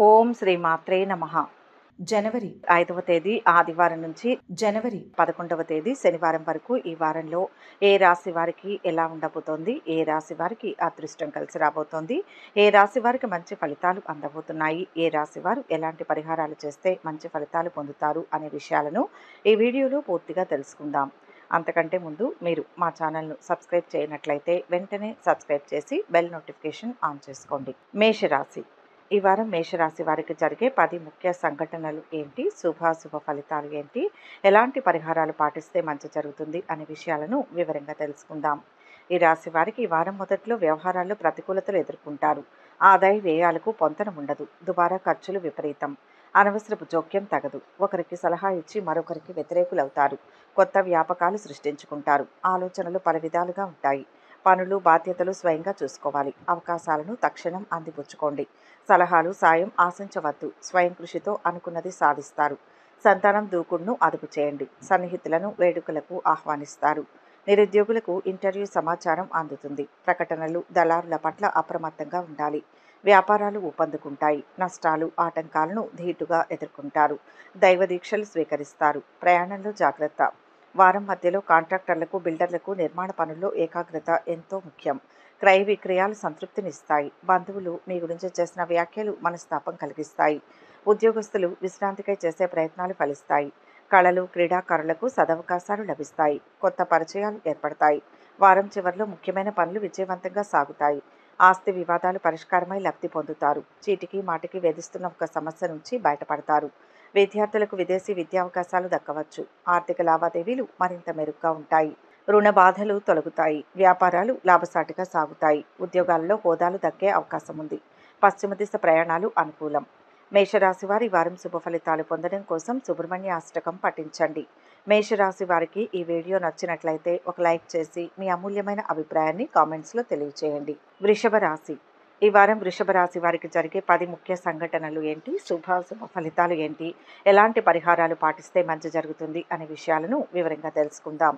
ఓం శ్రీ మాత్రే నమః. జనవరి 5వ తేదీ ఆదివారం నుంచి జనవరి 11వ తేదీ శనివారం వరకు ఈ వారంలో ఏ రాశి వారికి ఎలా ఉండబోతోంది, ఏ రాశి వారికి అదృష్టం కలిసి రాబోతోంది, ఏ రాశి వారికి మంచి ఫలితాలు అందబోతున్నాయి, ఏ రాశి వారు ఎలాంటి పరిహారాలు చేస్తే మంచి ఫలితాలు పొందుతారు అనే విషయాలను ఈ వీడియోలో పూర్తిగా తెలుసుకుందాం. అంతకంటే ముందు మీరు మా ఛానల్ను సబ్స్క్రైబ్ చేయనట్లయితే వెంటనే సబ్స్క్రైబ్ చేసి బెల్ నోటిఫికేషన్ ఆన్ చేసుకోండి. మేషరాశి. ఈ వారం మేషరాశి వారికి జరిగే 10 ముఖ్య సంఘటనలు ఏంటి, శుభాశుభ ఫలితాలు ఏంటి, ఎలాంటి పరిహారాలు పాటిస్తే మంచి జరుగుతుంది అనే విషయాలను వివరంగా తెలుసుకుందాం. ఈ రాశి వారికి ఈ వారం మొదట్లో వ్యవహారాల్లో ప్రతికూలతలు ఎదుర్కొంటారు. ఆదాయ వ్యయాలకు పొంతన ఉండదు. దుబారా ఖర్చులు విపరీతం. అనవసరపు జోక్యం తగదు. ఒకరికి సలహా ఇచ్చి మరొకరికి వ్యతిరేకులవుతారు. కొత్త వ్యాపకాలు సృష్టించుకుంటారు. ఆలోచనలు పలు విధాలుగా ఉంటాయి. పనులు బాధ్యతలు స్వయంగా చూసుకోవాలి. అవకాశాలను తక్షణం అందిపుచ్చుకోండి. సలహాలు సాయం ఆశించవద్దు. స్వయం కృషితో అనుకున్నది సాధిస్తారు. సంతానం దూకుడును అదుపు చేయండి. సన్నిహితులను వేడుకలకు ఆహ్వానిస్తారు. నిరుద్యోగులకు ఇంటర్వ్యూ సమాచారం అందుతుంది. ప్రకటనలు దళారుల పట్ల అప్రమత్తంగా ఉండాలి. వ్యాపారాలు ఊపందుకుంటాయి. నష్టాలు ఆటంకాలను ధీటుగా ఎదుర్కొంటారు. దైవ దీక్షలు స్వీకరిస్తారు. ప్రయాణంలో జాగ్రత్త. వారం మధ్యలో కాంట్రాక్టర్లకు బిల్డర్లకు నిర్మాణ పనుల్లో ఏకాగ్రత ఎంతో ముఖ్యం. క్రయ విక్రయాలు సంతృప్తినిస్తాయి. బంధువులు మీ గురించి చేసిన వ్యాఖ్యలు మనస్తాపం కలిగిస్తాయి. ఉద్యోగస్తులు విశ్రాంతికై చేసే ప్రయత్నాలు ఫలిస్తాయి. కళలు క్రీడాకారులకు సదవకాశాలు లభిస్తాయి. కొత్త పరిచయాలు ఏర్పడతాయి. వారం చివరిలో ముఖ్యమైన పనులు విజయవంతంగా సాగుతాయి. ఆస్తి వివాదాలు పరిష్కారమై లబ్ధి పొందుతారు. చీటికి మాటికి వేధిస్తున్న ఒక సమస్య నుంచి బయటపడతారు. విద్యార్థులకు విదేశీ విద్యావకాశాలు దక్కవచ్చు. ఆర్థిక లావాదేవీలు మరింత మెరుగ్గా ఉంటాయి. రుణ బాధలు తొలగుతాయి. వ్యాపారాలు లాభసాటిగా సాగుతాయి. ఉద్యోగాలలో హోదాలు దక్కే అవకాశం ఉంది. పశ్చిమ దిశ ప్రయాణాలు అనుకూలం. మేషరాశి వారి వారం శుభ ఫలితాలు పొందడం కోసం సుబ్రహ్మణ్య అష్టకం పఠించండి. మేషరాశి వారికి ఈ వీడియో నచ్చినట్లయితే ఒక లైక్ చేసి మీ అమూల్యమైన అభిప్రాయాన్ని కామెంట్స్లో తెలియచేయండి. వృషభ రాశి. ఈ వారం వృషభ రాశి వారికి జరిగే 10 ముఖ్య సంఘటనలు ఏంటి, శుభాశుభ ఫలితాలు ఏంటి, ఎలాంటి పరిహారాలు పాటిస్తే మంచి జరుగుతుంది అనే విషయాలను వివరంగా తెలుసుకుందాం.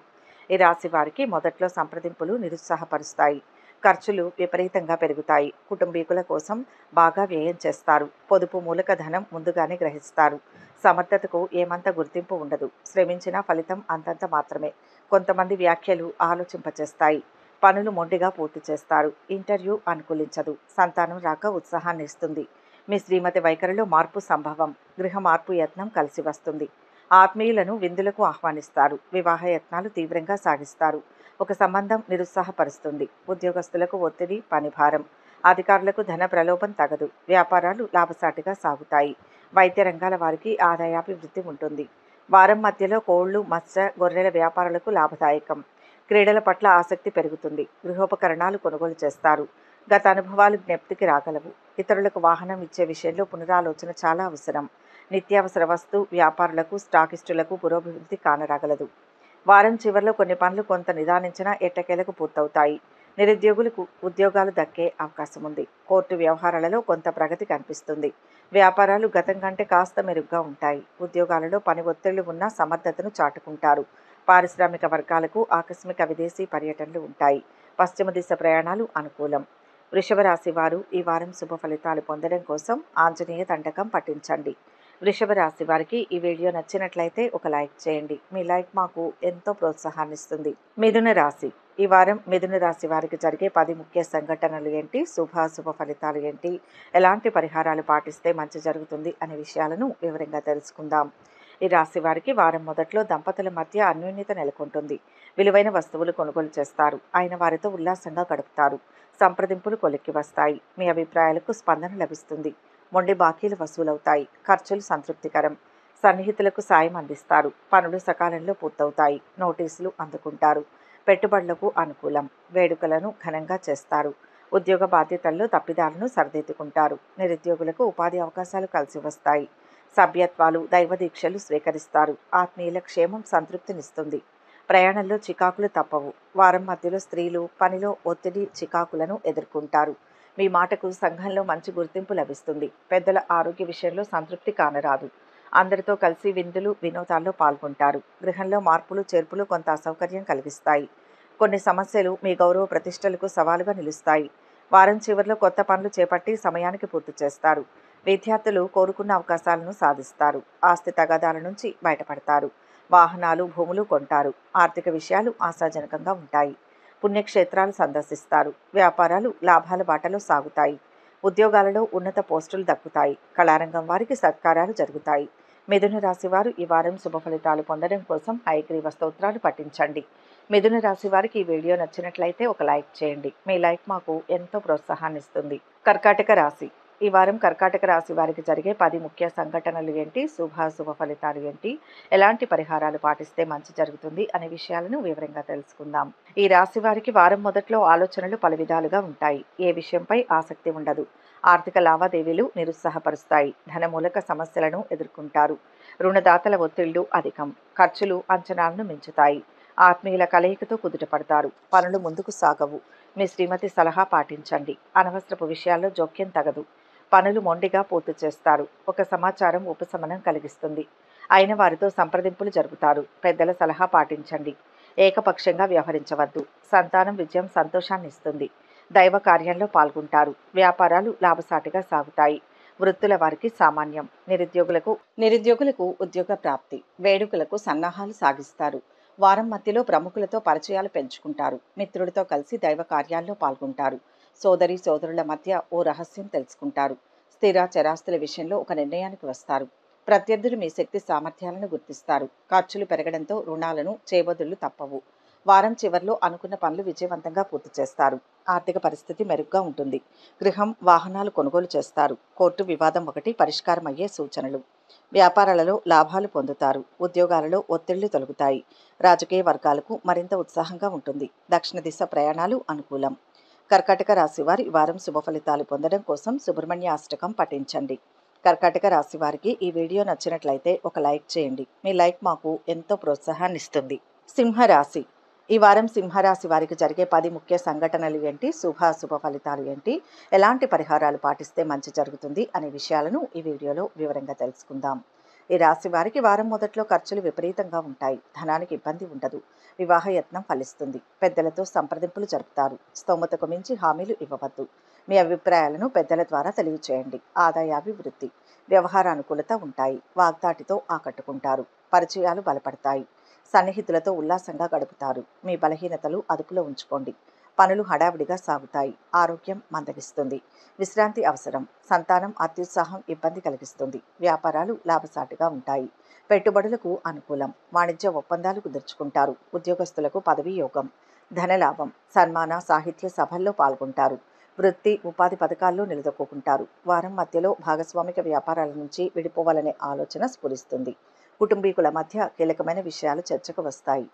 ఈ రాశి వారికి మొదట్లో సంప్రదింపులు నిరుత్సాహపరుస్తాయి. ఖర్చులు విపరీతంగా పెరుగుతాయి. కుటుంబీకుల కోసం బాగా వ్యయం చేస్తారు. పొదుపు మూలకధనం ముందుగానే గ్రహిస్తారు. సమర్థతకు ఏమంత గుర్తింపు ఉండదు. శ్రమించిన ఫలితం అంతంత మాత్రమే. కొంతమంది వ్యాఖ్యలు ఆలోచింపచేస్తాయి. పనులు మొండిగా పూర్తి చేస్తారు. ఇంటర్వ్యూ అనుకూలించదు. సంతానం రాక ఉత్సాహాన్ని ఇస్తుంది. మీ శ్రీమతి వైఖరిలో మార్పు సంభవం. గృహ మార్పు యత్నం కలిసి వస్తుంది. ఆత్మీయులను విందులకు ఆహ్వానిస్తారు. వివాహ యత్నాలు తీవ్రంగా సాగిస్తారు. ఒక సంబంధం నిరుత్సాహపరుస్తుంది. ఉద్యోగస్తులకు ఒత్తిడి, పనిభారం. అధికారులకు ధన ప్రలోభం తగదు. వ్యాపారాలు లాభసాటిగా సాగుతాయి. వైద్య రంగాల వారికి ఆదాయాభివృద్ధి ఉంటుంది. వారం మధ్యలో కోళ్లు, మత్స్య, గొర్రెల వ్యాపారులకు లాభదాయకం. క్రీడల పట్ల ఆసక్తి పెరుగుతుంది. గృహోపకరణాలు కొనుగోలు చేస్తారు. గత అనుభవాలు జ్ఞప్తికి రాగలవు. ఇతరులకు వాహనం ఇచ్చే విషయంలో పునరాలోచన చాలా అవసరం. నిత్యావసర వస్తు వ్యాపారులకు, స్టాకిస్టులకు పురోభివృద్ధి కానరాగలదు. వారం చివరిలో కొన్ని పనులు కొంత నిదానించినా ఎట్టకేలకు పూర్తవుతాయి. నిరుద్యోగులకు ఉద్యోగాలు దక్కే అవకాశం ఉంది. కోర్టు వ్యవహారాలలో కొంత ప్రగతి కనిపిస్తుంది. వ్యాపారాలు గతం కంటే కాస్త మెరుగ్గా ఉంటాయి. ఉద్యోగాలలో పని ఒత్తిళ్లు ఉన్నా సమర్థతను చాటుకుంటారు. పారిశ్రామిక వర్గాలకు ఆకస్మిక విదేశీ పర్యటనలు ఉంటాయి. పశ్చిమ దిశ ప్రయాణాలు అనుకూలం. వృషభ రాశి వారు ఈ వారం శుభ ఫలితాలు పొందడం కోసం ఆంజనేయ దండకం పఠించండి. వృషభ రాశి వారికి ఈ వీడియో నచ్చినట్లయితే ఒక లైక్ చేయండి. మీ లైక్ మాకు ఎంతో ప్రోత్సాహాన్ని ఇస్తుంది. మిథున రాశి. ఈ వారం మిథున రాశి వారికి జరిగే 10 ముఖ్య సంఘటనలు ఏంటి, శుభాశుభ ఫలితాలు ఏంటి, ఎలాంటి పరిహారాలు పాటిస్తే మంచి జరుగుతుంది అనే విషయాలను వివరంగా తెలుసుకుందాం. ఈ రాశి వారికి వారం మొదట్లో దంపతుల మధ్య అన్యోన్యత నెలకొంటుంది. విలువైన వస్తువులు కొనుగోలు చేస్తారు. అయిన వారితో ఉల్లాసంగా గడుపుతారు. సంప్రదింపులు కొలిక్కి వస్తాయి. మీ అభిప్రాయాలకు స్పందన లభిస్తుంది. మొండి బాకీలు వసూలవుతాయి. ఖర్చులు సంతృప్తికరం. సన్నిహితులకు సాయం అందిస్తారు. పనులు సకాలంలో పూర్తవుతాయి. నోటీసులు అందుకుంటారు. పెట్టుబడులకు అనుకూలం. వేడుకలను ఘనంగా చేస్తారు. ఉద్యోగ బాధ్యతల్లో తప్పిదాలను సరిదిద్దుకుంటారు. నిరుద్యోగులకు ఉపాధి అవకాశాలు కలిసి వస్తాయి. సభ్యత్వాలు దైవ దీక్షలు స్వీకరిస్తారు. ఆత్మీయుల క్షేమం సంతృప్తినిస్తుంది. ప్రయాణంలో చికాకులు తప్పవు. వారం మధ్యలో స్త్రీలు పనిలో ఒత్తిడి చికాకులను ఎదుర్కొంటారు. మీ మాటకు సంఘంలో మంచి గుర్తింపు లభిస్తుంది. పెద్దల ఆరోగ్య విషయంలో సంతృప్తి కానరాదు. అందరితో కలిసి విందులు వినోదాల్లో పాల్గొంటారు. గృహంలో మార్పులు చేర్పులు కొంత అసౌకర్యం కలిగిస్తాయి. కొన్ని సమస్యలు మీ గౌరవ ప్రతిష్టలకు సవాలుగా నిలుస్తాయి. వారం చివరిలో కొత్త పనులు చేపట్టి సమయానికి పూర్తి చేస్తారు. విద్యార్థులు కోరుకున్న అవకాశాలను సాధిస్తారు. ఆస్తి తగాదాల నుంచి బయటపడతారు. వాహనాలు, భూములు కొంటారు. ఆర్థిక విషయాలు ఆశాజనకంగా ఉంటాయి. పుణ్యక్షేత్రాలు సందర్శిస్తారు. వ్యాపారాలు లాభాల బాటలో సాగుతాయి. ఉద్యోగాలలో ఉన్నత పోస్టులు దక్కుతాయి. కళారంగం వారికి సత్కారాలు జరుగుతాయి. మిథున రాశి వారు ఈ వారం శుభ ఫలితాలు పొందడం కోసం హయగ్రీవ స్తోత్రాలు పఠించండి. మిథున రాశి వారికి ఈ వీడియో నచ్చినట్లయితే ఒక లైక్ చేయండి. మీ లైక్ మాకు ఎంతో ప్రోత్సాహాన్ని ఇస్తుంది. కర్కాటక రాశి. ఈ వారం కర్కాటక రాశి వారికి జరిగే 10 ముఖ్య సంఘటనలు ఏంటి, శుభ ఫలితాలు ఏంటి, ఎలాంటి పరిహారాలు పాటిస్తే మంచి జరుగుతుంది అనే విషయాలను వివరంగా తెలుసుకుందాం. ఈ రాశి వారికి వారం మొదట్లో ఆలోచనలు పలు విధాలుగా ఉంటాయి. ఏ విషయంపై ఆసక్తి ఉండదు. ఆర్థిక లావాదేవీలు నిరుత్సాహపరుస్తాయి. ధనమూలక సమస్యలను ఎదుర్కొంటారు. రుణదాతల ఒత్తిళ్లు అధికం. ఖర్చులు అంచనాలను మించుతాయి. ఆత్మీయుల కలయికతో కుదుటపడతారు. పనులు ముందుకు సాగవు. మీ శ్రీమతి సలహా పాటించండి. అనవసరపు విషయాల్లో జోక్యం తగదు. పనులు మొండిగా పూర్తి చేస్తారు. ఒక సమాచారం ఉపశమనం కలిగిస్తుంది. అయిన వారితో సంప్రదింపులు జరుపుతారు. పెద్దల సలహా పాటించండి. ఏకపక్షంగా వ్యవహరించవద్దు. సంతానం విజయం సంతోషాన్ని ఇస్తుంది. దైవ కార్యంలో పాల్గొంటారు. వ్యాపారాలు లాభసాటిగా సాగుతాయి. వృత్తుల వారికి సామాన్యం. నిరుద్యోగులకు ఉద్యోగ ప్రాప్తి. వేడుకలకు సన్నాహాలు సాగిస్తారు. వారం మధ్యలో ప్రముఖులతో పరిచయాలు పెంచుకుంటారు. మిత్రుడితో కలిసి దైవ కార్యాల్లో పాల్గొంటారు. సోదరుల మధ్య ఓ రహస్యం తెలుసుకుంటారు. స్థిర చరాస్తుల విషయంలో ఒక నిర్ణయానికి వస్తారు. ప్రత్యర్థులు మీ శక్తి సామర్థ్యాలను గుర్తిస్తారు. ఖర్చులు పెరగడంతో రుణాలను చేబదుళ్లు తప్పవు. వారం చివర్లో అనుకున్న పనులు విజయవంతంగా పూర్తి చేస్తారు. ఆర్థిక పరిస్థితి మెరుగ్గా ఉంటుంది. గృహం, వాహనాలు కొనుగోలు చేస్తారు. కోర్టు వివాదం ఒకటి పరిష్కారం అయ్యే సూచనలు. వ్యాపారాలలో లాభాలు పొందుతారు. ఉద్యోగాలలో ఒత్తిళ్లు తొలగుతాయి. రాజకీయ వర్గాలకు మరింత ఉత్సాహంగా ఉంటుంది. దక్షిణ దిశ ప్రయాణాలు అనుకూలం. కర్కాటక రాశి వారి వారం శుభ ఫలితాలు పొందడం కోసం సుబ్రహ్మణ్య అష్టకం పఠించండి. కర్కాటక రాశి వారికి ఈ వీడియో నచ్చినట్లయితే ఒక లైక్ చేయండి. మీ లైక్ మాకు ఎంతో ప్రోత్సాహాన్ని ఇస్తుంది. సింహరాశి. ఈ వారం సింహరాశి వారికి జరిగే 10 ముఖ్య సంఘటనలు ఏంటి, శుభ ఫలితాలు ఏంటి, ఎలాంటి పరిహారాలు పాటిస్తే మంచి జరుగుతుంది అనే విషయాలను ఈ వీడియోలో వివరంగా తెలుసుకుందాం. ఈ రాశి వారికి వారం మొదట్లో ఖర్చులు విపరీతంగా ఉంటాయి. ధనానికి ఇబ్బంది ఉండదు. వివాహ యత్నం ఫలిస్తుంది. పెద్దలతో సంప్రదింపులు జరుపుతారు. స్తోమతకు మించి హామీలు ఇవ్వవద్దు. మీ అభిప్రాయాలను పెద్దల ద్వారా తెలియచేయండి. ఆదాయాభివృద్ధి. వ్యవహార అనుకూలత ఉంటాయి. వాగ్దాటితో ఆకట్టుకుంటారు. పరిచయాలు బలపడతాయి. సన్నిహితులతో ఉల్లాసంగా గడుపుతారు. మీ బలహీనతలు అదుపులో ఉంచుకోండి. పనులు హడావిడిగా సాగుతాయి. ఆరోగ్యం మందగిస్తుంది. విశ్రాంతి అవసరం. సంతానం అత్యుత్సాహం ఇబ్బంది కలిగిస్తుంది. వ్యాపారాలు లాభసాటిగా ఉంటాయి. పెట్టుబడులకు అనుకూలం. వాణిజ్య ఒప్పందాలు కుదుర్చుకుంటారు. ఉద్యోగస్తులకు పదవీ యోగం. ధనలాభం. సన్మాన సాహిత్య సభల్లో పాల్గొంటారు. వృత్తి, ఉపాధి పథకాల్లో నిలదొక్కుంటారు. వారం మధ్యలో భాగస్వామిక వ్యాపారాల నుంచి విడిపోవాలనే ఆలోచన స్ఫురిస్తుంది. కుటుంబీకుల మధ్య కీలకమైన విషయాలు చర్చకు వస్తాయి.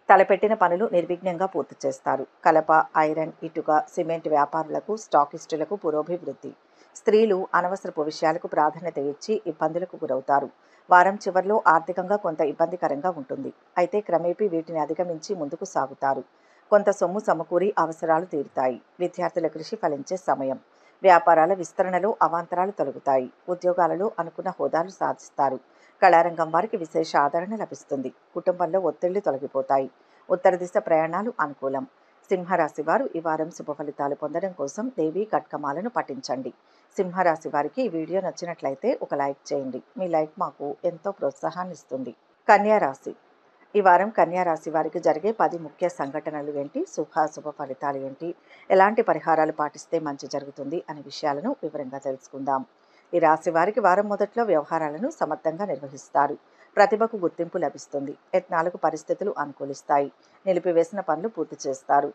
తలపెట్టిన పనులు నిర్విఘ్నంగా పూర్తి చేస్తారు. కలప, ఐరన్, ఇటుక, సిమెంట్ వ్యాపారులకు, స్టాకిస్టులకు పురోభివృద్ధి. స్త్రీలు అనవసరపు విషయాలకు ప్రాధాన్యత ఇచ్చి ఇబ్బందులకు గురవుతారు. వారం చివర్లో ఆర్థికంగా కొంత ఇబ్బందికరంగా ఉంటుంది. అయితే క్రమేపీ వీటిని అధిగమించి ముందుకు సాగుతారు. కొంత సొమ్ము సమకూరి అవసరాలు తీరుతాయి. విద్యార్థుల కృషి ఫలించే సమయం. వ్యాపారాల విస్తరణలో అవాంతరాలు తొలగుతాయి. ఉద్యోగాలలో అనుకున్న హోదాలు సాధిస్తారు. కళారంగం వారికి విశేష ఆదరణ లభిస్తుంది. కుటుంబంలో ఒత్తిళ్లు తొలగిపోతాయి. ఉత్తర దిశ ప్రయాణాలు అనుకూలం. సింహరాశి వారు ఈ వారం శుభ ఫలితాలు పొందడం కోసం దేవీ కట్కమాలను పఠించండి. సింహరాశి వారికి ఈ వీడియో నచ్చినట్లయితే ఒక లైక్ చేయండి. మీ లైక్ మాకు ఎంతో ప్రోత్సాహాన్ని ఇస్తుంది. కన్యా రాశి. ఈ వారం కన్యా రాశి వారికి జరిగే 10 ముఖ్య సంఘటనలు ఏంటి, శుభ ఫలితాలు ఏంటి, ఎలాంటి పరిహారాలు పాటిస్తే మంచి జరుగుతుంది అనే విషయాలను వివరంగా తెలుసుకుందాం. ఈ రాశి వారికి వారం మొదట్లో వ్యవహారాలను సమర్థంగా నిర్వహిస్తారు. ప్రతిభకు గుర్తింపు లభిస్తుంది. యత్నాలకు పరిస్థితులు అనుకూలిస్తాయి. నిలిపివేసిన పనులు పూర్తి చేస్తారు.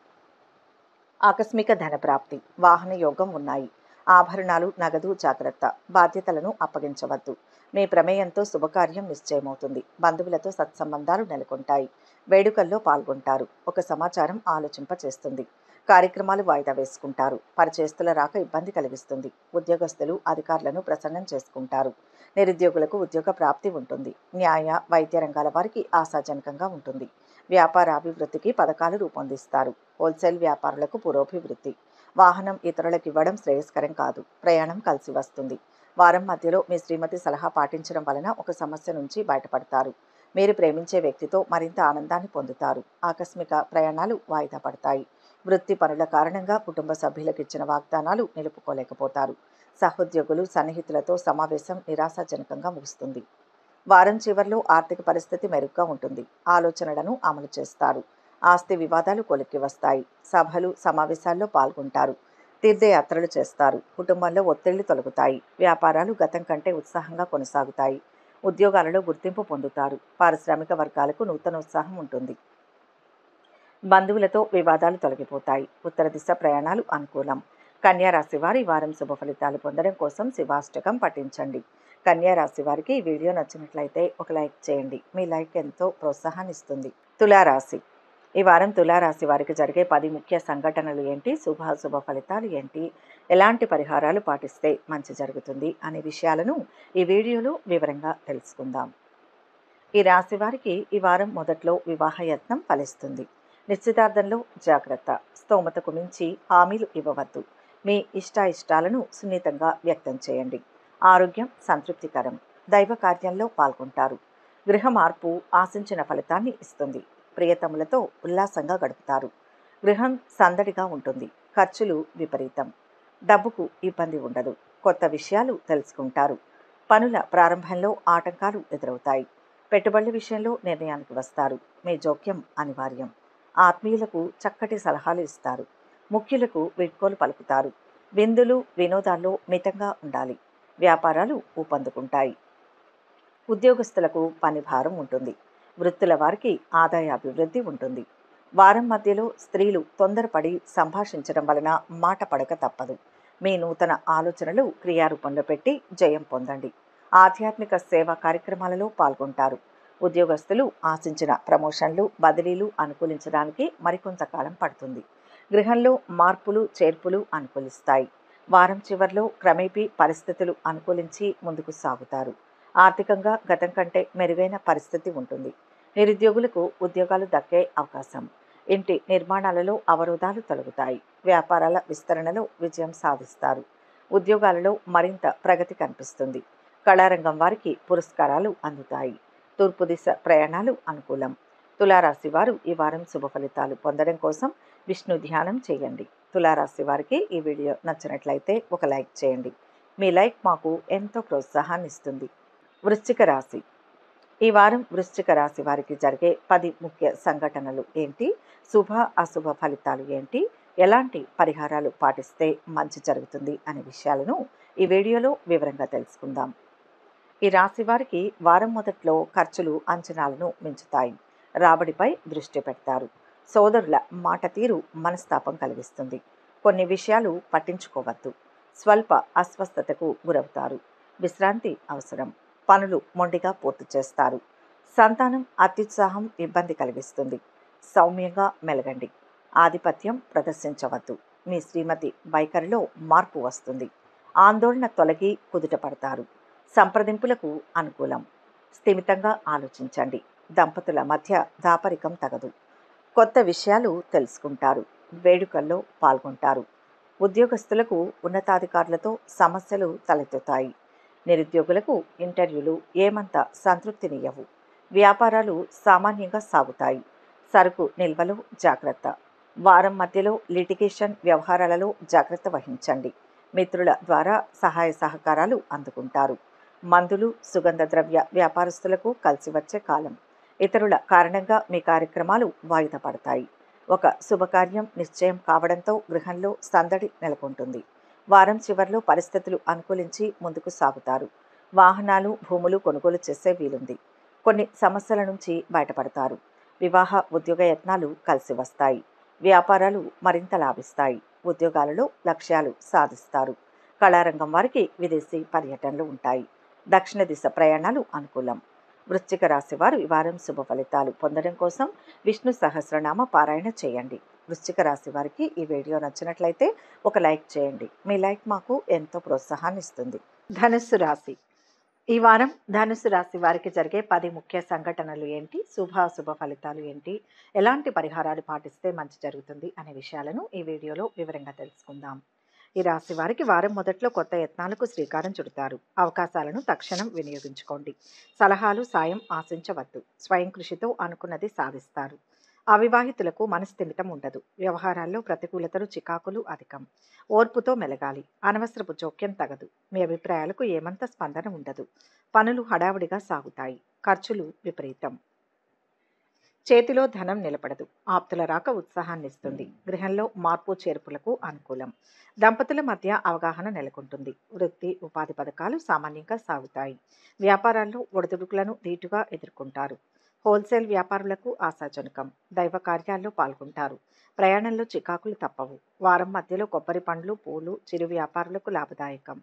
ఆకస్మిక ధన ప్రాప్తి. వాహన యోగం ఉన్నాయి. ఆభరణాలు, నగదు జాగ్రత్త. బాధ్యతలను అప్పగించవద్దు. మీ ప్రమేయంతో శుభకార్యం నిశ్చయమవుతుంది. బంధువులతో సత్సంబంధాలు నెలకొంటాయి. వేడుకల్లో పాల్గొంటారు. ఒక సమాచారం ఆలోచింపచేస్తుంది. కార్యక్రమాలు వాయిదా వేసుకుంటారు. పరిచయస్తుల రాక ఇబ్బంది కలిగిస్తుంది. ఉద్యోగస్తులు అధికారులను ప్రసన్నం చేసుకుంటారు. నిరుద్యోగులకు ఉద్యోగ ప్రాప్తి ఉంటుంది. న్యాయ, వైద్య రంగాల వారికి ఆశాజనకంగా ఉంటుంది. వ్యాపార అభివృద్ధికి పథకాలు రూపొందిస్తారు. హోల్సేల్ వ్యాపారులకు పురోభివృద్ధి. వాహనం ఇతరులకు ఇవ్వడం శ్రేయస్కరం కాదు. ప్రయాణం కలిసి వస్తుంది. వారం మధ్యలో మీ శ్రీమతి సలహా పాటించడం వలన ఒక సమస్య నుంచి బయటపడతారు. మీరు ప్రేమించే వ్యక్తితో మరింత ఆనందాన్ని పొందుతారు. ఆకస్మిక ప్రయాణాలు వాయిదా పడతాయి. వృత్తి పనుల కారణంగా కుటుంబ సభ్యులకు ఇచ్చిన వాగ్దానాలు నిలుపుకోలేకపోతారు. సహోద్యోగులు, సన్నిహితులతో సమావేశం నిరాశాజనకంగా ముగుస్తుంది. వారం చివర్లో ఆర్థిక పరిస్థితి మెరుగ్గా ఉంటుంది. ఆలోచనలను అమలు చేస్తారు. ఆస్తి వివాదాలు కొలిక్కి వస్తాయి. సభలు, సమావేశాల్లో పాల్గొంటారు. తీర్థయాత్రలు చేస్తారు. కుటుంబంలో ఒత్తిళ్లు తొలగుతాయి. వ్యాపారాలు గతం కంటే ఉత్సాహంగా కొనసాగుతాయి. ఉద్యోగాలలో గుర్తింపు పొందుతారు. పారిశ్రామిక వర్గాలకు నూతన ఉత్సాహం ఉంటుంది. బంధువులతో వివాదాలు తొలగిపోతాయి. ఉత్తర దిశ ప్రయాణాలు అనుకూలం. కన్యా రాశి వారి వారం శుభ ఫలితాలు పొందడం కోసం శివాష్టకం పఠించండి. కన్యా రాశి వారికి ఈ వీడియో నచ్చినట్లయితే ఒక లైక్ చేయండి. మీ లైక్ ఎంతో ప్రోత్సాహాన్ని ఇస్తుంది. తులారాశి. ఈ వారం తులారాశి వారికి జరిగే 10 ముఖ్య సంఘటనలు ఏంటి, శుభాశుభ ఫలితాలు ఏంటి, ఎలాంటి పరిహారాలు పాటిస్తే మంచి జరుగుతుంది అనే విషయాలను ఈ వీడియోలో వివరంగా తెలుసుకుందాం. ఈ రాశి వారికి ఈ వారం మొదట్లో వివాహ యత్నం ఫలిస్తుంది. నిశ్చితార్థంలో జాగ్రత్త. స్తోమతకు మించి హామీలు ఇవ్వవద్దు. మీ ఇష్టాలను సున్నితంగా వ్యక్తం చేయండి. ఆరోగ్యం సంతృప్తికరం. దైవ కార్యంలో పాల్గొంటారు. గృహ మార్పు ఆశించిన ఫలితాన్ని ఇస్తుంది. ప్రియతములతో ఉల్లాసంగా గడుపుతారు. గృహం సందడిగా ఉంటుంది. ఖర్చులు విపరీతం. డబ్బుకు ఇబ్బంది ఉండదు. కొత్త విషయాలు తెలుసుకుంటారు. పనుల ప్రారంభంలో ఆటంకాలు ఎదురవుతాయి. పెట్టుబడుల విషయంలో నిర్ణయానికి వస్తారు. మీ జోక్యం అనివార్యం. ఆత్మీయులకు చక్కటి సలహాలు ఇస్తారు. ముఖ్యులకు వీడ్కోలు పలుకుతారు. విందులు, వినోదాల్లో మితంగా ఉండాలి. వ్యాపారాలు ఊపందుకుంటాయి. ఉద్యోగస్తులకు పని భారం ఉంటుంది. వృత్తుల వారికి ఆదాయ అభివృద్ధి ఉంటుంది. వారం మధ్యలో స్త్రీలు తొందరపడి సంభాషించడం వలన మాట పడక తప్పదు. మీ నూతన ఆలోచనలు క్రియారూపంలో పెట్టి జయం పొందండి. ఆధ్యాత్మిక సేవా కార్యక్రమాలలో పాల్గొంటారు. ఉద్యోగస్తులు ఆశించిన ప్రమోషన్లు, బదిలీలు అనుకూలించడానికి మరికొంతకాలం పడుతుంది. గృహంలో మార్పులు, చేర్పులు అనుకూలిస్తాయి. వారం చివర్లో క్రమేపీ పరిస్థితులు అనుకూలించి ముందుకు సాగుతారు. ఆర్థికంగా గతం కంటే మెరుగైన పరిస్థితి ఉంటుంది. నిరుద్యోగులకు ఉద్యోగాలు దక్కే అవకాశం. ఇంటి నిర్మాణాలలో అవరోధాలు తొలగుతాయి. వ్యాపారాల విస్తరణలో విజయం సాధిస్తారు. ఉద్యోగాలలో మరింత ప్రగతి కనిపిస్తుంది. కళారంగం వారికి పురస్కారాలు అందుతాయి. తూర్పు దిశ ప్రయాణాలు అనుకూలం. తులారాశి వారు ఈ వారం శుభ ఫలితాలు పొందడం కోసం విష్ణు ధ్యానం చేయండి. తులారాశి వారికి ఈ వీడియో నచ్చినట్లయితే ఒక లైక్ చేయండి. మీ లైక్ మాకు ఎంతో ప్రోత్సాహాన్ని ఇస్తుంది. వృశ్చిక రాశి. ఈ వారం వృశ్చిక రాశి వారికి జరిగే 10 ముఖ్య సంఘటనలు ఏంటి, శుభ అశుభ ఫలితాలు ఏంటి, ఎలాంటి పరిహారాలు పాటిస్తే మంచి జరుగుతుంది అనే విషయాలను ఈ వీడియోలో వివరంగా తెలుసుకుందాం. ఈ రాశి వారికి వారం మొదట్లో ఖర్చులు అంచనాలను మించుతాయి. రాబడిపై దృష్టి పెడతారు. సోదరుల మాట తీరు మనస్తాపం కలిగిస్తుంది. కొన్ని విషయాలు పట్టించుకోవద్దు. స్వల్ప అస్వస్థతకు గురవుతారు. విశ్రాంతి అవసరం. పనులు మొండిగా పూర్తి చేస్తారు. సంతానం అత్యుత్సాహం ఇబ్బంది కలిగిస్తుంది. సౌమ్యంగా మెలగండి. ఆధిపత్యం ప్రదర్శించవద్దు. మీ శ్రీమతి వైఖరిలో మార్పు వస్తుంది. ఆందోళన తొలగి కుదుట పడతారు. సంప్రదింపులకు అనుకూలం. స్థిమితంగా ఆలోచించండి. దంపతుల మధ్య దాపరికం తగదు. కొత్త విషయాలు తెలుసుకుంటారు. వేడుకల్లో పాల్గొంటారు. ఉద్యోగస్తులకు ఉన్నతాధికారులతో సమస్యలు తలెత్తుతాయి. నిరుద్యోగులకు ఇంటర్వ్యూలు ఏమంత సంతృప్తినియ్యవు. వ్యాపారాలు సామాన్యంగా సాగుతాయి. సరుకు నిల్వలో జాగ్రత్త. వారం మధ్యలో లిటిగేషన్ వ్యవహారాలలో జాగ్రత్త వహించండి. మిత్రుల ద్వారా సహాయ సహకారాలు అందుకుంటారు. మందులు, సుగంధ ద్రవ్య వ్యాపారస్తులకు కలిసి వచ్చే కాలం. ఇతరుల కారణంగా మీ కార్యక్రమాలు వాయిదా పడతాయి. ఒక శుభకార్యం నిశ్చయం కావడంతో గృహంలో సందడి నెలకొంటుంది. వారం చివర్లో పరిస్థితులు అనుకూలించి ముందుకు సాగుతారు. వాహనాలు, భూములు కొనుగోలు చేసే వీలుంది. కొన్ని సమస్యల నుంచి బయటపడతారు. వివాహ, ఉద్యోగ యత్నాలు కలిసి వస్తాయి. వ్యాపారాలు మరింత లాభిస్తాయి. ఉద్యోగాలలో లక్ష్యాలు సాధిస్తారు. కళారంగం వారికి విదేశీ పర్యటనలు ఉంటాయి. దక్షిణ దిశ ప్రయాణాలు అనుకూలం. వృశ్చిక రాశి వారు ఈ వారం శుభ ఫలితాలు పొందడం కోసం విష్ణు సహస్రనామ పారాయణ చేయండి. వృశ్చిక రాశి వారికి ఈ వీడియో నచ్చినట్లయితే ఒక లైక్ చేయండి. మీ లైక్ మాకు ఎంతో ప్రోత్సాహాన్ని ఇస్తుంది. ధనుస్సు రాశి. ఈ వారం ధనుస్సు రాశి వారికి జరిగే 10 ముఖ్య సంఘటనలు ఏంటి, శుభాశుభ ఫలితాలు ఏంటి, ఎలాంటి పరిహారాలు పాటిస్తే మంచి జరుగుతుంది అనే విషయాలను ఈ వీడియోలో వివరంగా తెలుసుకుందాం. ఈ రాశి వారికి వారం మొదట్లో కొత్త యత్నాలకు శ్రీకారం చుడతారు. అవకాశాలను తక్షణం వినియోగించుకోండి. సలహాలు, సాయం ఆశించవద్దు. స్వయం కృషితో అనుకున్నది సాధిస్తారు. అవివాహితులకు మనస్థిమితం ఉండదు. వ్యవహారాల్లో ప్రతికూలతలు, చికాకులు అధికం. ఓర్పుతో మెలగాలి. అనవసరపు జోక్యం తగదు. మీ అభిప్రాయాలకు ఏమంత స్పందన ఉండదు. పనులు హడావుడిగా సాగుతాయి. ఖర్చులు విపరీతం. చేతిలో ధనం నిలబడదు. ఆప్తుల రాక ఉత్సాహాన్నిస్తుంది. గృహంలో మార్పు చేర్పులకు అనుకూలం. దంపతుల మధ్య అవగాహన నెలకొంటుంది. వృత్తి, ఉపాధి పథకాలు సామాన్యంగా సాగుతాయి. వ్యాపారాల్లో ఒడిదుడుకులను ధీటుగా ఎదుర్కొంటారు. హోల్సేల్ వ్యాపారులకు ఆశాజనకం. దైవ కార్యాల్లో పాల్గొంటారు. ప్రయాణంలో చికాకులు తప్పవు. వారం మధ్యలో కొబ్బరి పండ్లు, పూలు, చిరు వ్యాపారులకు లాభదాయకం.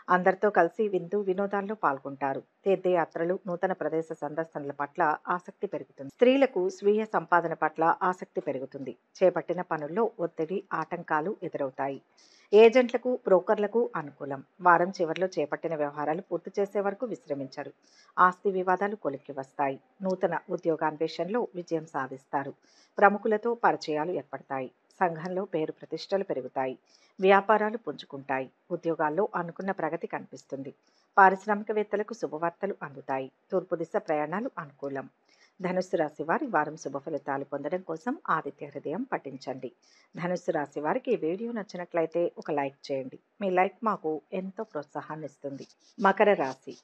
అందరితో కలిసి విందు వినోదాల్లో పాల్గొంటారు. తీర్థయాత్రలు, నూతన ప్రదేశ సందర్శనల పట్ల ఆసక్తి పెరుగుతుంది. స్త్రీలకు స్వీయ సంపాదన పట్ల ఆసక్తి పెరుగుతుంది. చేపట్టిన పనుల్లో ఒత్తిడి, ఆటంకాలు ఎదురవుతాయి. ఏజెంట్లకు, బ్రోకర్లకు అనుకూలం. వారం చివరిలో చేపట్టిన వ్యవహారాలు పూర్తి చేసే వరకు విశ్రమించరు. ఆస్తి వివాదాలు కొలిక్కి వస్తాయి. నూతన ఉద్యోగాన్వేషణలో విజయం సాధిస్తారు. ప్రముఖులతో పరిచయాలు ఏర్పడతాయి. సంఘంలో పేరు ప్రతిష్టలు పెరుగుతాయి. వ్యాపారాలు పుంజుకుంటాయి. ఉద్యోగాల్లో అనుకున్న ప్రగతి కనిపిస్తుంది. పారిశ్రామికవేత్తలకు శుభవార్తలు అందుతాయి. తూర్పు దిశ ప్రయాణాలు అనుకూలం. ధనుస్సు రాశి వారి వారం శుభ ఫలితాలు పొందడం కోసం ఆదిత్య హృదయం పఠించండి. ధనుస్సు రాశి వారికి ఈ వీడియో నచ్చినట్లయితే ఒక లైక్ చేయండి. మీ లైక్ మాకు ఎంతో ప్రోత్సాహాన్ని ఇస్తుంది. మకర రాశి.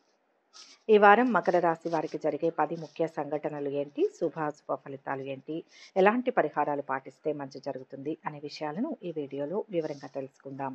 ఈ వారం మకర రాశి వారికి జరిగే 10 ముఖ్య సంఘటనలు ఏంటి, శుభాశుభ ఫలితాలు ఏంటి, ఎలాంటి పరిహారాలు పాటిస్తే మంచి జరుగుతుంది అనే విషయాలను ఈ వీడియోలో వివరంగా తెలుసుకుందాం.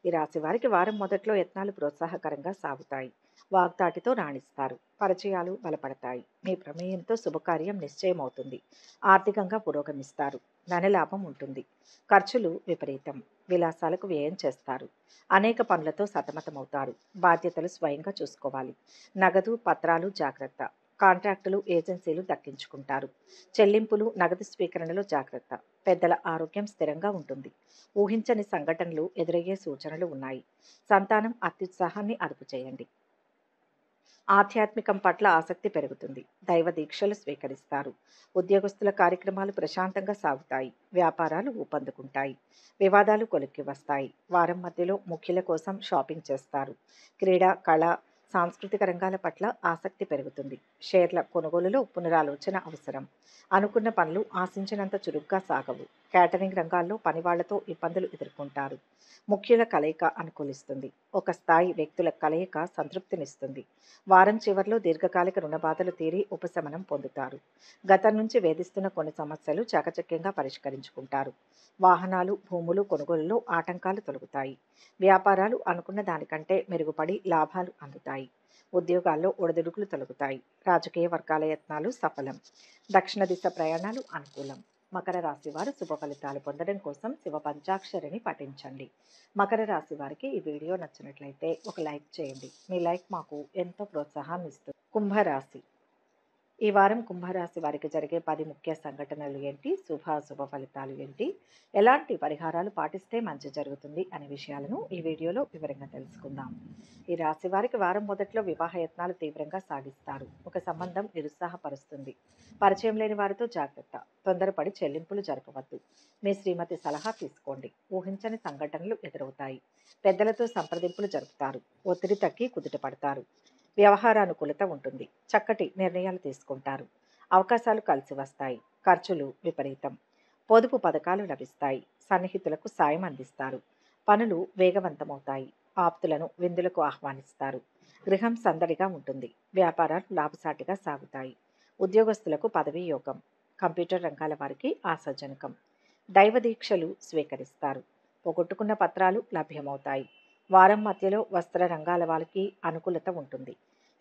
ఈ రాశి వారికి వారం మొదట్లో యత్నాలు ప్రోత్సాహకరంగా సాగుతాయి. వాగ్దాటితో రాణిస్తారు. పరిచయాలు బలపడతాయి. మీ ప్రమేయంతో శుభకార్యం నిశ్చయమవుతుంది. ఆర్థికంగా పురోగమిస్తారు. ధనలాభం ఉంటుంది. ఖర్చులు విపరీతం. విలాసాలకు వ్యయం చేస్తారు. అనేక పనులతో సతమతమవుతారు. బాధ్యతలు స్వయంగా చూసుకోవాలి. నగదు, పత్రాలు జాగ్రత్త. కాంట్రాక్టులు, ఏజెన్సీలు దక్కించుకుంటారు. చెల్లింపులు, నగదు స్వీకరణలో జాగ్రత్త. పెద్దల ఆరోగ్యం స్థిరంగా ఉంటుంది. ఊహించని సంఘటనలు ఎదురయ్యే సూచనలు ఉన్నాయి. సంతానం అత్యుత్సాహాన్ని అదుపు చేయండి. ఆధ్యాత్మికం పట్ల ఆసక్తి పెరుగుతుంది. దైవ దీక్షలు స్వీకరిస్తారు. ఉద్యోగస్తుల కార్యక్రమాలు ప్రశాంతంగా సాగుతాయి. వ్యాపారాలు ఊపందుకుంటాయి. వివాదాలు కొలిక్కి వస్తాయి. వారం మధ్యలో ముఖ్యుల కోసం షాపింగ్ చేస్తారు. క్రీడా, కళ, సాంస్కృతిక రంగాల పట్ల ఆసక్తి పెరుగుతుంది. షేర్ల కొనుగోలులో పునరాలోచన అవసరం. అనుకున్న పనులు ఆశించినంత చురుగ్గా సాగవు. కేటరింగ్ రంగాల్లో పనివాళ్లతో ఇబ్బందులు ఎదుర్కొంటారు. ముఖ్యుల కలయిక అనుకూలిస్తుంది. ఒక స్థాయి వ్యక్తుల కలయిక సంతృప్తినిస్తుంది. వారం చివరిలో దీర్ఘకాలిక రుణబాధలు తీరి ఉపశమనం పొందుతారు. గతం నుంచి వేధిస్తున్న కొన్ని సమస్యలు చాకచక్యంగా పరిష్కరించుకుంటారు. వాహనాలు, భూములు కొనుగోలులో ఆటంకాలు తొలగుతాయి. వ్యాపారాలు అనుకున్న దానికంటే మెరుగుపడి లాభాలు అందుతాయి. ఉద్యోగాల్లో ఒడిదుడుకులు తొలగుతాయి. రాజకీయ వర్గాల యత్నాలు సఫలం. దక్షిణ దిశ ప్రయాణాలు అనుకూలం. మకర రాశి వారు శుభ ఫలితాలు పొందడం కోసం శివ పంచాక్షరిని పఠించండి. మకర రాశి వారికి ఈ వీడియో నచ్చినట్లయితే ఒక లైక్ చేయండి. మీ లైక్ మాకు ఎంతో ప్రోత్సాహాన్ని ఇస్తుంది. కుంభరాశి. ఈ వారం కుంభరాశి వారికి జరిగే 10 ముఖ్య సంఘటనలు ఏంటి, శుభాశుభ ఫలితాలు ఏంటి, ఎలాంటి పరిహారాలు పాటిస్తే మంచి జరుగుతుంది అనే విషయాలను ఈ వీడియోలో వివరంగా తెలుసుకుందాం. ఈ రాశి వారికి వారం మొదట్లో వివాహ యత్నాలు తీవ్రంగా సాగిస్తారు. ఒక సంబంధం నిరుత్సాహపరుస్తుంది. పరిచయం లేని వారితో జాగ్రత్త. తొందరపడి చెల్లింపులు జరపవద్దు. మీ శ్రీమతి సలహా తీసుకోండి. ఊహించని సంఘటనలు ఎదురవుతాయి. పెద్దలతో సంప్రదింపులు జరుపుతారు. ఒత్తిడి తగ్గి కుదుట పడతారు. వ్యవహారానుకూలత ఉంటుంది. చక్కటి నిర్ణయాలు తీసుకుంటారు. అవకాశాలు కలిసి వస్తాయి. ఖర్చులు విపరీతం. పొదుపు పథకాలు లభిస్తాయి. సన్నిహితులకు సాయం అందిస్తారు. పనులు వేగవంతమవుతాయి. ఆప్తులను విందులకు ఆహ్వానిస్తారు. గృహం సందడిగా ఉంటుంది. వ్యాపారాలు లాభసాటిగా సాగుతాయి. ఉద్యోగస్తులకు పదవీ యోగం. కంప్యూటర్ రంగాల వారికి ఆశాజనకం. దైవ దీక్షలు స్వీకరిస్తారు. పోగొట్టుకున్న పత్రాలు లభ్యమవుతాయి. వారం మధ్యలో వస్త్ర రంగాల వారికి అనుకూలత ఉంటుంది.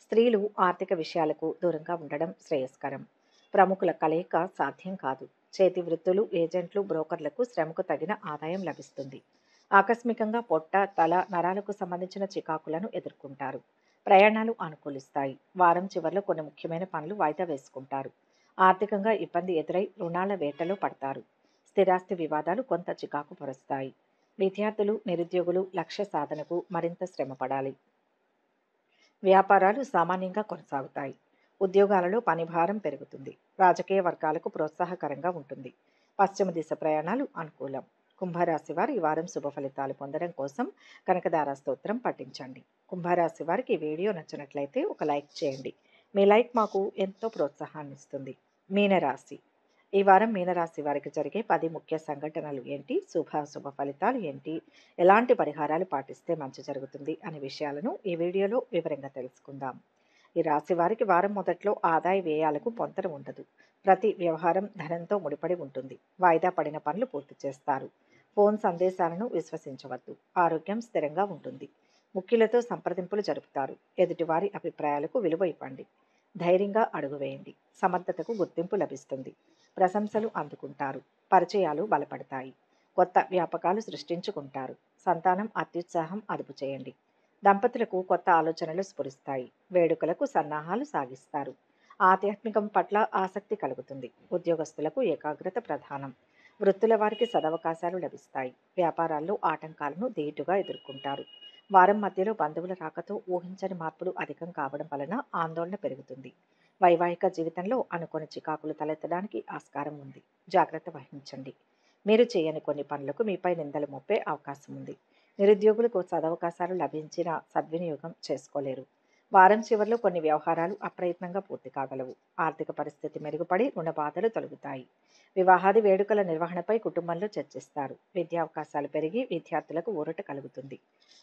స్త్రీలు ఆర్థిక విషయాలకు దూరంగా ఉండడం శ్రేయస్కరం. ప్రముఖుల కలయిక సాధ్యం కాదు. చేతి వృత్తులు, ఏజెంట్లు, బ్రోకర్లకు శ్రమకు తగిన ఆదాయం లభిస్తుంది. ఆకస్మికంగా పొట్ట, తల, నరాలకు సంబంధించిన చికాకులను ఎదుర్కొంటారు. ప్రయాణాలు అనుకూలిస్తాయి. వారం చివరిలో కొన్ని ముఖ్యమైన పనులు వాయిదా వేసుకుంటారు. ఆర్థికంగా ఇబ్బంది ఎదురై రుణాల వేటలో పడతారు. స్థిరాస్తి వివాదాలు కొంత చికాకు పరుస్తాయి. విద్యార్థులు, నిరుద్యోగులు లక్ష్య సాధనకు మరింత శ్రమపడాలి. వ్యాపారాలు సామాన్యంగా కొనసాగుతాయి. ఉద్యోగాలలో పనిభారం పెరుగుతుంది. రాజకీయ వర్గాలకు ప్రోత్సాహకరంగా ఉంటుంది. పశ్చిమ దిశ ప్రయాణాలు అనుకూలం. కుంభరాశి వారు ఈ వారం శుభ ఫలితాలు పొందడం కోసం కనకదార స్తోత్రం పఠించండి. కుంభరాశి వారికి ఈ వీడియో నచ్చినట్లయితే ఒక లైక్ చేయండి. మీ లైక్ మాకు ఎంతో ప్రోత్సాహాన్ని ఇస్తుంది. మీనరాశి. ఈ వారం మీనరాశి వారికి జరిగే 10 ముఖ్య సంఘటనలు ఏంటి? శుభాశుభ ఫలితాలు ఏంటి? ఎలాంటి పరిహారాలు పాటిస్తే మంచి జరుగుతుంది అనే విషయాలను ఈ వీడియోలో వివరంగా తెలుసుకుందాం. ఈ రాశి వారికి వారం మొదట్లో ఆదాయ వ్యయాలకు పొంతన ఉండదు. ప్రతి వ్యవహారం ధనంతో ముడిపడి ఉంటుంది. వాయిదా పడిన పనులు పూర్తి చేస్తారు. ఫోన్ సందేశాలను విశ్వసించవద్దు. ఆరోగ్యం స్థిరంగా ఉంటుంది. ముఖ్యులతో సంప్రదింపులు జరుపుతారు. ఎదుటివారి అభిప్రాయాలకు విలువ ఇవ్వండి. ధైర్యంగా అడుగు వేయండి. సమర్థతకు గుర్తింపు లభిస్తుంది. ప్రశంసలు అందుకుంటారు. పరిచయాలు బలపడతాయి. కొత్త వ్యాపకాలు సృష్టించుకుంటారు. సంతానం అత్యుత్సాహం అదుపు చేయండి. దంపతులకు కొత్త ఆలోచనలు స్ఫురిస్తాయి. వేడుకలకు సన్నాహాలు సాగిస్తారు. ఆధ్యాత్మికం పట్ల ఆసక్తి కలుగుతుంది. ఉద్యోగస్తులకు ఏకాగ్రత ప్రధానం. వృత్తుల వారికి సదవకాశాలు లభిస్తాయి. వ్యాపారాల్లో ఆటంకాలను ధీటుగా ఎదుర్కొంటారు. వారం మధ్యలో బంధువుల రాకతో ఊహించని మార్పులు అధికం కావడం వలన ఆందోళన పెరుగుతుంది. వైవాహిక జీవితంలో అనుకోని చికాకులు తలెత్తడానికి ఆస్కారం ఉంది. జాగ్రత్త వహించండి. మీరు చేయని కొన్ని పనులకు మీపై నిందలు మోపే అవకాశం ఉంది. నిరుద్యోగులకు సదవకాశాలు లభించిన సద్వినియోగం చేసుకోలేరు. వారం చివరిలో కొన్ని వ్యవహారాలు అప్రయత్నంగా పూర్తి కాగలవు. ఆర్థిక పరిస్థితి మెరుగుపడి రుణ బాధలు తొలగుతాయి. వివాహాది వేడుకల నిర్వహణపై కుటుంబంలో చర్చిస్తారు. విద్యావకాశాలు పెరిగి విద్యార్థులకు ఊరట కలుగుతుంది.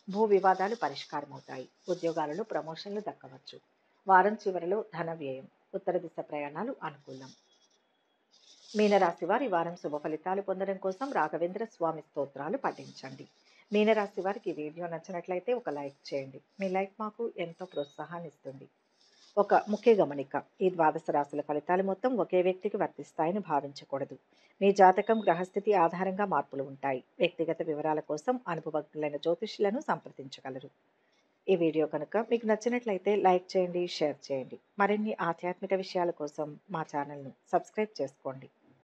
భూ వివాదాలు పరిష్కారమవుతాయి. ఉద్యోగాలలో ప్రమోషన్లు దక్కవచ్చు. వారం చివరిలో ధన వ్యయం. ఉత్తర దిశ ప్రయాణాలు అనుకూలం. మీనరాశి వారి వారం శుభ ఫలితాలు పొందడం కోసం రాఘవేంద్ర స్వామి స్తోత్రాలు పఠించండి. మీనరాశి వారికి ఈ వీడియో నచ్చినట్లయితే ఒక లైక్ చేయండి. మీ లైక్ మాకు ఎంతో ప్రోత్సాహాన్ని ఇస్తుంది. ఒక ముఖ్య గమనిక: ఈ ద్వాదశ రాశుల ఫలితాలు మొత్తం ఒకే వ్యక్తికి వర్తిస్తాయని భావించకూడదు. మీ జాతకం, గ్రహస్థితి ఆధారంగా మార్పులు ఉంటాయి. వ్యక్తిగత వివరాల కోసం అనుభవజ్ఞులైన జ్యోతిష్యులను సంప్రదించగలరు. ఈ వీడియో కనుక మీకు నచ్చినట్లయితే లైక్ చేయండి, షేర్ చేయండి. మరిన్ని ఆధ్యాత్మిక విషయాల కోసం మా ఛానల్ను సబ్స్క్రైబ్ చేసుకోండి.